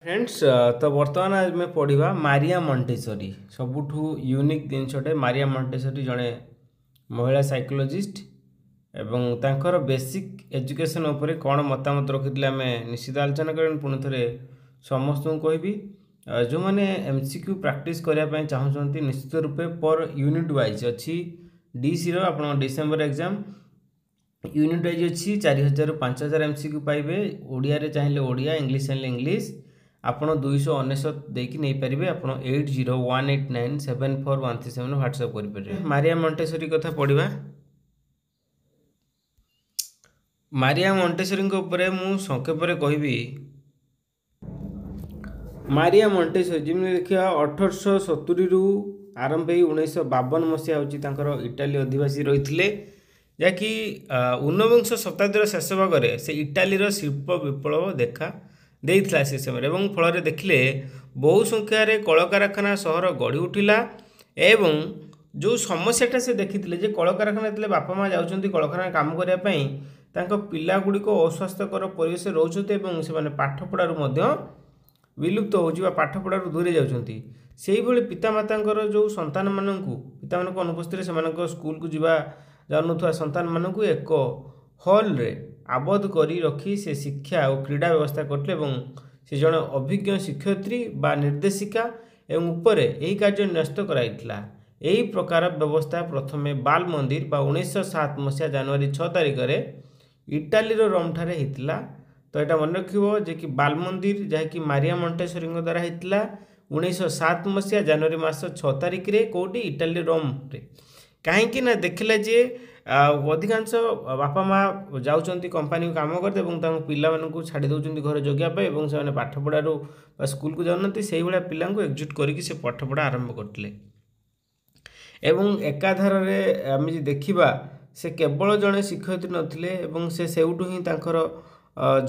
Friends तो बर्तमान आज मैं पढ़ा मारिया मॉन्टेसरी सबुठू यूनिक जिनसटे मारिया मॉन्टेसरी जड़े महिला साइकोलॉजिस्ट एवं तांकर बेसिक एजुकेशन उपरे कौन मतामत रखी आम निश्चित आलोचना करें पुणी थे समस्त को कहबी जो मैंने एमसीक्यू प्रैक्टिस करने चाहते निश्चित रूपे पर यूनिट वाइज अच्छी डीसी आप डिसेम्बर एग्जाम यूनिट वाइज अच्छी 4000 ରୁ 5000 एमसीक्यू पाइबे ओडिया रे चाहिए ओडिया इंग्लिश चाहिए इंग्लिश आपण 299 देकी नहीं पारे आप 8018974137 व्हाट्सएप करेंगे। मारिया मॉन्टेसरी कथा पढ़ा मारिया मॉन्टेसरी उपरे मु संक्षेप कहबी मारिया मॉन्टेसरी जमी देखा 1870 रु आरंभ हो 1952 मसीहा हूँ इटाली अधिवासी रही जहाँकि ऊनविंश शताब्दीर शेष भाग से इटालीर शिल्प विप्लव देखा देइथिला से समय एवं फल देखिले बहु संख्यार कलकारखाना सहर गढ़ी उठिला एवं जो समस्याटा से देखिथिले जे कलकारखाना जेतले बापा माँ जाउछन्ती कलकारखाना काम करिया पई तांको पिला गुड़िक अस्वास्थ्यकर परिवेश रोचते एवं से पाठपढ़ारू विलुप्त हो पाठपढ़ारू दूरे जाउछन्ती सेही भली पितामातांकर जो संतान माननकु पितामानक अनुपस्थिति से स्कूल को जीवा जानुथुआ संतान मानक एक हॉल रे आबद्ध करी रखी से शिक्षा और क्रीड़ा व्यवस्था करते से जड़े अभिज्ञ शिक्षयित्री बा निर्देशिका एवं उपरे यही कार्य न्यस्त कराइथिला। यही प्रकार व्यवस्था प्रथमे बाल मंदिर बा 1907 मसीहा जनवरी 6 तारिख में इटाली रोम ठारे होता। तो यहाँ मन रखिबो जे कि बाल मंदिर जहाँकि मारिया मॉन्टेसरी द्वारा होता 1907 मसीहा जनवरी मास 6 तारिख में कौटी इटाली रोम रे कहीं ना देखला जे अधिकांश बापा माँ जाउछन्ती कंपनी को काम करते पिला मानू छाड़ी दौरान घर जगियापाई से पाठ पढ़ारू स्कूल को जाऊँगी से भाया पिला एकजुट करके से पाठ पढ़ा आरंभ करते एकाधार आम देखा से केवल जड़े शिक्षयित्री नथिले से सेउठू ही तांकर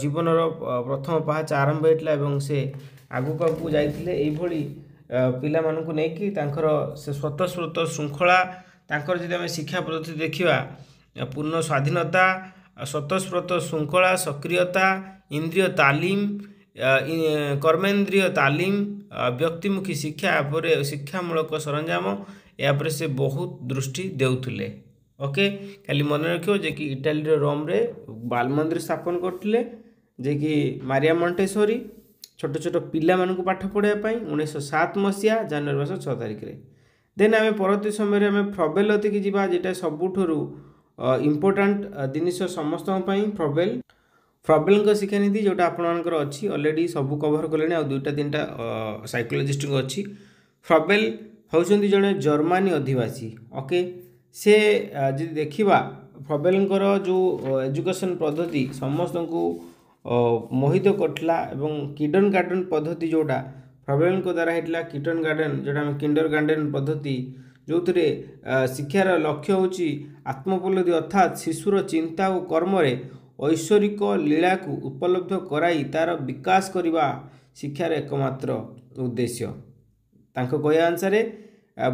जीवनर प्रथम पाहाच आरंभ होता से आगुक आगुक जाइथिले एइभली पिला मानू नेकी तांकर से स्वतःस्फूर्त श्रृंखला तांकर जदि आम शिक्षा पद्धति देखा पूर्ण स्वाधीनता स्वतःस्फूर्त श्रृंखला सक्रियता इंद्रिय तालीम कर्मेन्द्रिय तालीम व्यक्तिमुखी शिक्षा पर शिक्षामूलक सरंजाम यापर से बहुत दृष्टि देउथिले। ओके खाली मन रखियो जे कि इटाली रोम रे बाल मंदिर स्थापन करथिले जे कि मारिया मॉन्टेसरी छोट छोट पिला मानकु पाठ पढ़ाया 1907 मसीहा जनवरी मास 6 तारिख रे। देन आम परवर्ती समय आम फ्रबेल अतिकी जीवा जेटा सबुठू इम्पोर्टाट जिनिस समस्त फ्रबेल फ्रबेल शिक्षानीति जोटा आपंकर अच्छी अलरेडी सबू कभर कले आ दुईटा तीनटा साइकोलॉजिस्ट अच्छी। फ्रबेल होउछन्ती जड़े जर्मानी अधिवासी। ओके से जी देखा फ्रबेलंकर जो एजुकेशन पद्धति समस्त को मोहित करथिला एवं किंडर गार्डन पद्धति जोटा फ्रबेल द्वारा होता किंडर गार्डन जोटा किंडर गार्डन पद्धति जो थे शिक्षार लक्ष्य होची आत्मोपलब्धि अर्थात शिशुर चिंता और कर्म ऐश्वरिक लीला को उपलब्ध कराई तार विकास करने शिक्षार एकमात्र उद्देश्य। तांको कहया अनुसार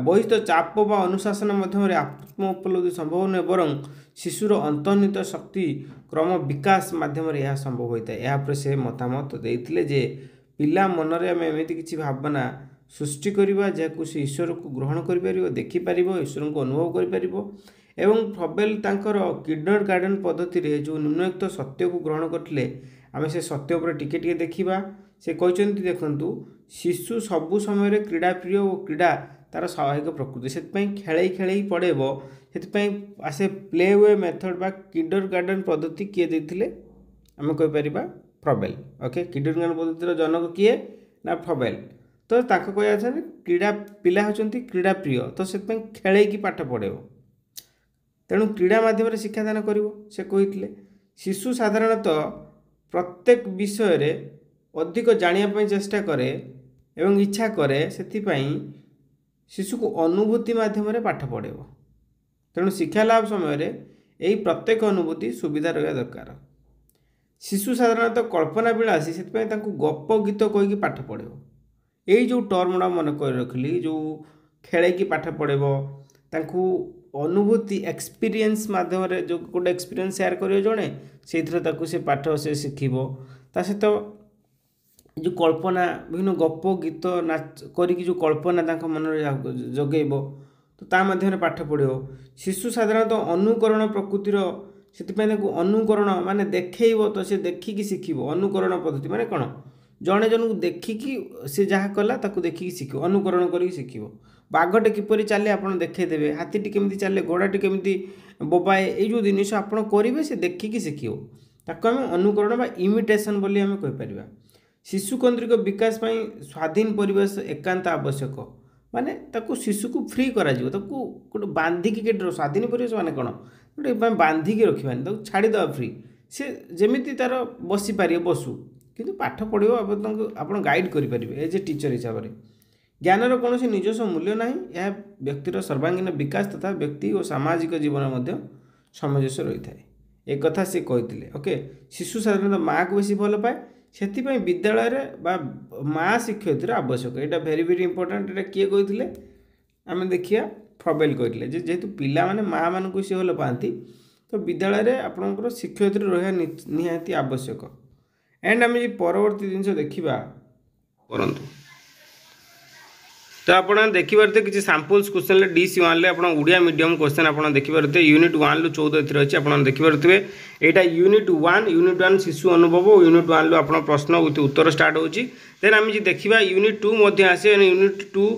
बहिस्थ चाप व अनुशासन मध्यम आत्म उपलब्धि संभव नुहे बरं शिशुर अंतर्निहित शक्ति क्रम विकास मध्यम यह संभव होता है। यहाँ से मतामत देते जे पिला मनरे आम एमती किसी भावना सृष्टि करवा जहाँ से ईश्वर को ग्रहण कर देखिपर ईश्वर को अनुभव कर फ्रबेल तांकर किंडर गार्डन पद्धति रे जो निम्नलिखित सत्य को ग्रहण करते आम से सत्य उपर टिके देखा। से कहते देखु शिशु सबु समय क्रीड़ा प्रिय और क्रीड़ा तार स्वाभाविक प्रकृति से खेल खेल पड़ेब से आसे प्ले वे मेथड बा किंडर गार्डन पद्धति किए देथिले आम कहीपर फ्रबेल। ओके किंडर गार्डन पद्धतिर जनक किए ना फ्रबेल। तो ताको कहया क्रीड़ा पिला होचंती क्रीड़ा प्रिय तो से खेल पाठ पढ़ेब तेणु क्रीड़ा मध्यम शिक्षादान कर से कहते शिशु साधारणतः प्रत्येक विषय रे अधिक जानिया चेष्टा करे एवं इच्छा करे से शिशु को अनुभूति मध्यम पाठ पढ़ेब तेणु शिक्षा लाभ समय यही प्रत्येक अनुभूति सुविधा रहा दरकार। शिशु साधारणतः कल्पना विलासी से गप गीत कहीकि पाठ पढ़ेब यही जो टर्मटा मन कर रखिली जो खेल की पाठ पढ़ेब तांकु अनुभूति एक्सपीरियंस माध्यम जो गोटे एक्सपीरियंस शेयर कर जड़े से पाठ से शिखब ता सहित जो कल्पना विभिन्न गप गीत नाच करिकी जो कल्पना तांको मन जगेब तो ता माध्यम पाठ पढ़ो। शिशु साधारणतः अनुकरण प्रकृतिर से अनुकरण माने देखब तो से देखिकी शिखब। अनुकरण पद्धति माने कौन जड़े जन को देखिकी सी जहाँ कला ताकू देखिकी शिख अनुकरण करके शिखब। बाघटे किपरि चले आप देखईदेवे, हाथीटी केमी चले, घोड़ाटी केमी बोबाए, ये जो जिनिस आप करेंगे से देखिकी शिखब ताको आम अनुकरण बा इमिटेशन बोली आम कहीपर। शिशुकेन्द्रिक विकास पाई स्वाधीन परिवेश एकांत आवश्यक माने ताकू शिशु को फ्री करा जिवो, ताकू गोटे बांधिकी के स्वाधीन परिवेश माने कौन गोटे बांधिकी रखा ताकू छाड़ीदा फ्री से जमीती तार बसी पारे बसु किंतु पाठ पढ़ो आप गाइड करेंगे एज ए टीचर हिसाब से। ज्ञानर कौन निजस्व मूल्य ना, यह व्यक्तिर सर्वांगीन विकास तथा व्यक्ति और सामाजिक जीवन सामंजस्य रही है। एक कथा से कहते ओके। शिशु साधारणतः माँ को बेसी भल पाए से विद्यालय बा माँ शिक्षयित्री आवश्यक। यहाँ भेरी भेरी इंपोर्टेंट। ये किए कहते आम देखिए फ्रबेल कहते जेहेतु पिला माने माँ मान को सी भल पाती तो विद्यालय आपंकर शिक्षयित्री रहा निहाती आवश्यक। एंड आम परवर्ती जिन देखा परंतु तो आप देखिपारे किसी सैंपल्स क्वेश्चन DC1 आप उड़िया मीडियम क्वेश्चन आप देखिपारे यूनिट 1 रु 14 अच्छी आप देखिपारे यहाँ यूनिट 1 शिशु अनुभव और यूनिट 1 रु आप प्रश्न उत्तर स्टार्ट होची। देन आम देखा यूनिट 2 आसे यूनिट 2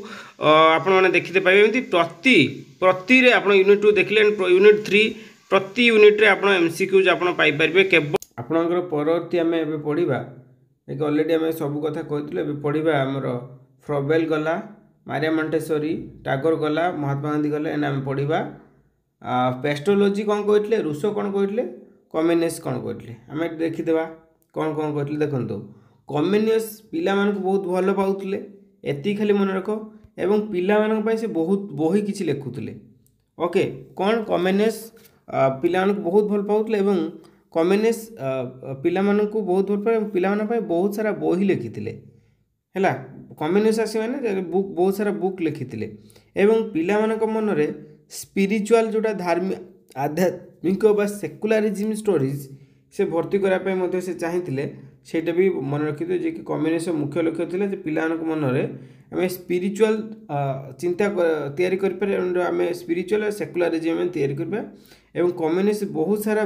आपने देखते पाइबे प्रति प्रति आप यूनिट 2 देखले यूनिट 3 प्रति यूनिट रे आप MCQs आप पाइपर केवल आपणकर परवर्ती आम पढ़ा एक अलरेडी आम सब कथा कहते पढ़ा आमर फ्रबेल गला, मारिया मॉन्टेसरी, टागोर गला, महात्मा गांधी गला एंड आम पढ़ा पेस्टोलॉजी कौन कहते, रूसो कौन कहते, कमेनियस कौन कहते आम देखीदे कौन कौन कहते। देखो कमेनियस पिला मानक बहुत भल पाउले एति खाली मन रख एवं पिला मानक से बहुत बही किसी लिखुले। ओके कौन कमेनियस पिला मानक बहुत भल पाउले एवं कमेनियस पिला मानक बहुत भल पाए पिला बहुत सारा बही लिखिते है। कमेनियस आसी मैंने बुक बहुत सारा बुक लिखिते एवं पिला मानक मन रे स्पिरिचुअल जोटा धार्मिक आध्यात्मिक बा सेकुलारिज्म स्टोरीज से भर्ती करने से चाहिए सेटा भी मन रखिए जे कि कम्युनिस्ट मुख्य लक्ष्य थिला जे पिला मन रे आम स्पिरिचुअल चिंता तैयारी करें आम स्पिरिचुअल सेकुलारिज्म तैयारी करबा एवं कम्युनिस्ट बहुत सारा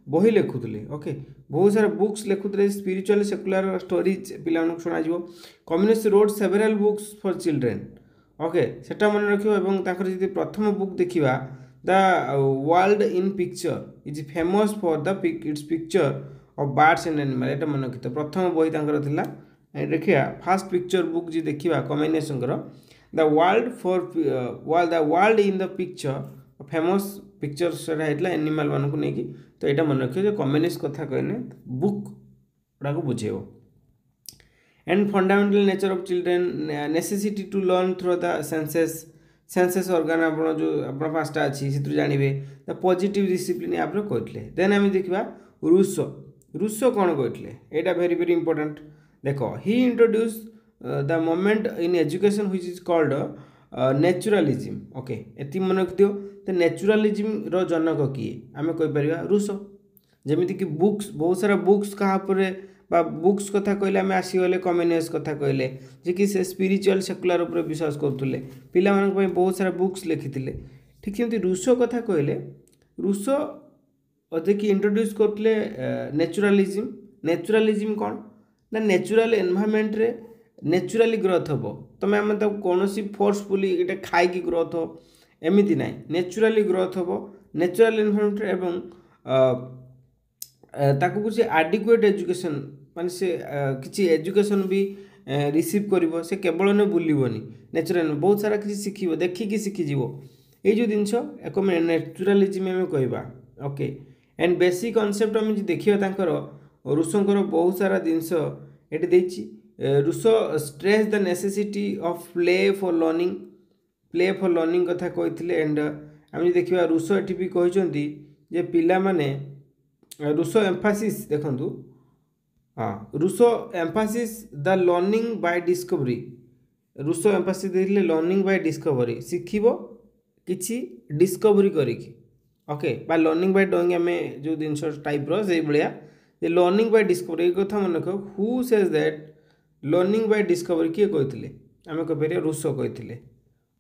बही लिखुले। ओके बहुत सारा बुक्स लिखुले स्पिरिचुअल सेकुलर स्टोरीज पिला शुणा communist road several books for children. Okay सेटा मन रखियो एवं ताकर जदि प्रथम बुक देखिबा the world in picture is famous for the it's picture of birds and animal एटा मन रखितो प्रथम बही तांकर थिला। देखिया फर्स्ट पिक्चर बुक जी देखिबा कम्युनिस्टଙ୍କର the world in the picture famous picture सेटा हेतला एनिमल मान को नेकी। तो यहाँ मन रखिए जो कम्युनिस्ट कथा कहने बुक गुड़ा को बुझेब। And fundamental nature of children necessity to learn through the senses organ आप जो आप पाँचटा अच्छी से जानवे द पॉजिटिव डिसिप्लिन आप कहते। देन आम देखा रूसो कौन कहते यहाँ वेरी वेरी इंपोर्टेंट। देख he introduce the moment in education which is called naturalism. Okay एति मन रख दियो। तो नेचुरालिज्म रो जनक किए आम कहीपर रूसो। जमीती कि बुक्स बहुत सारा बुक्स क्या बुक्स कथा कहले आम आसीगले कम्युनिस्ट कथा कहले जे कि से स्पिरिचुअल सेकुलर उपर विश्वास करुले पिला मानक बहुत सारा बुक्स लिखिते। ठीक सेमती रूसो कथा कहले रूसो जे कि इंट्रोड्यूस करते नेचुरालिज्म। नेचुरालिज्म कौन ना नेचुरल एनवायरनमेंट रे नेचुराली ग्रोथ हम तुम आम कौन फोर्सफुली ये खाई ग्रोथ हो एमती ना नेचुराली ग्रोथ हम नेचुरल एनवायरनमेंट एवं ताकू किसी आडिक्वेट एजुकेशन मान से किसी एजुकेशन भी रिसीव कर से केवल न बुलबनी नेचुरल बहुत सारा किसी शिखब देखिकी शिखिज ये जो जिनस एक नेचुरालिज्म आम कहवा। ओके एंड बेसिक कनसेप्ट आम देखा रूसों बहुत सारा जिनस ये देती। Rousseau stress the necessity of play for learning कथा कहते। एंड आम देखा रूसो ये भी कहते जे पिला माने रूसो एम्फासिस देखु हाँ Rousseau emphasis the learning by discovery. Rousseau emphasis देते लर्निंग बाय डिस्कवरी शिखब किसी डिस्कवरी करिकी। ओके बा लर्निंग बाय डूइंग आम जो जिन टाइप रे भाया लर्निंग बाय डिस्कवरी कथा मन रख who says that learning by discovery किए कहते आम कहीपर रूसो कहते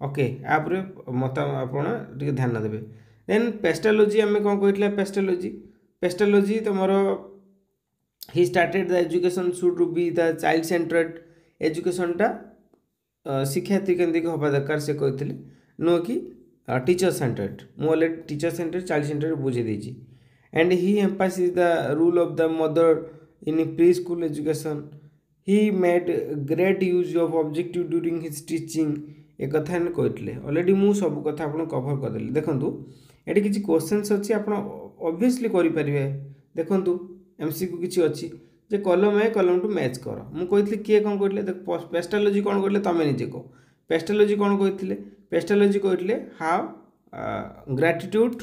ओके आप मत आप ध्यान देवे देन पेस्टालोजी आम कौन कहते पेस्टालोजी पेस्टालोजी तुम he started the education should be the child centred एजुकेशनटा शिक्षार्थी केन्द्रिक हवा दरकार से कहते नुह कि टीचर सेंटर्ड मुझे already teacher centred child centred बुझे देती and he emphasis the rule of the mother in preschool education he made great use of objective during his teaching एक कथा कहते अलरेडी मुझ सब कथा आप कभर करदेली देखूँ ये किसी क्वेश्चंस अच्छी आप ऑब्वियसली करेंगे देखूँ एमसीक्यू किसी अच्छी जे कलम ए कलम टू मैच कर मुझे किए कौन कहते देख पेस्टालोजी कौन कहते तुम निजे कह पेस्टालोजी कौन कहते पेस्टालोजी कहते how gratitude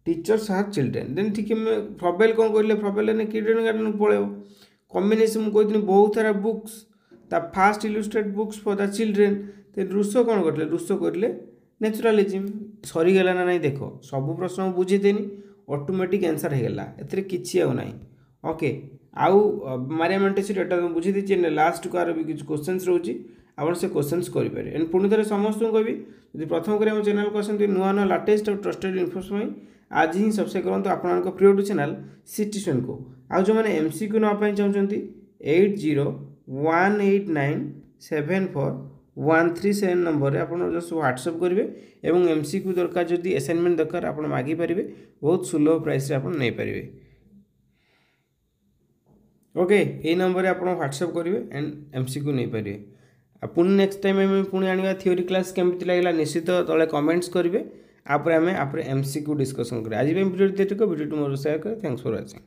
teachers have children then ठीक फ्रबेल कौन कहते फ्रबेल ने किडन गार्डन पलैब कम्बिनेसन मुझे कहती बहुत सारा books the fast illustrate books for the children then Rousseau कौन करते रूसो कहते नेचुरालिज्म सरीगला ना नहीं देख सब प्रश्न बुझेदेनी ऑटोमेटिक आंसर होगा ए ना ओके आउ मारिया मेंटेसरी एटा तो बुझी दीजिए लास्ट कार भी कुछ क्वेश्चन रोचे आप से क्वेश्चन करेंगे एंड पुणी थे समस्त कहबी यदि प्रथम कर चैनल को आसती नुआ नुआ लाटेस्ट और ट्रस्टेड इनफर्मेशन आज ही सब्सक्राइब करूँ आपको प्रिय टू चैनल सिटीजन को आज जो मैंने एमसीक्यू नापी चाहते 801974137137 नंबर में आप जस्ट व्हाट्सअप करेंगे और एमसीक्यू दरकार जदि असाइनमेंट दरकार आप मागिपारे बहुत सुलभ प्राइस आप नहीं पारे ओके यही नंबर आप व्हाट्सअप करेंगे एंड एमसीक्यू नहीं पारे पुणी नेक्स्ट टाइम आम पुणी आने थ्योरी क्लास केमती लगे निश्चित तले कमेंट्स करेंगे आप एमसीक्यू डिस्कसन करेंगे आज वीडियो वीडियो मोर शेयर करें थैंक्स फॉर वाचिंग।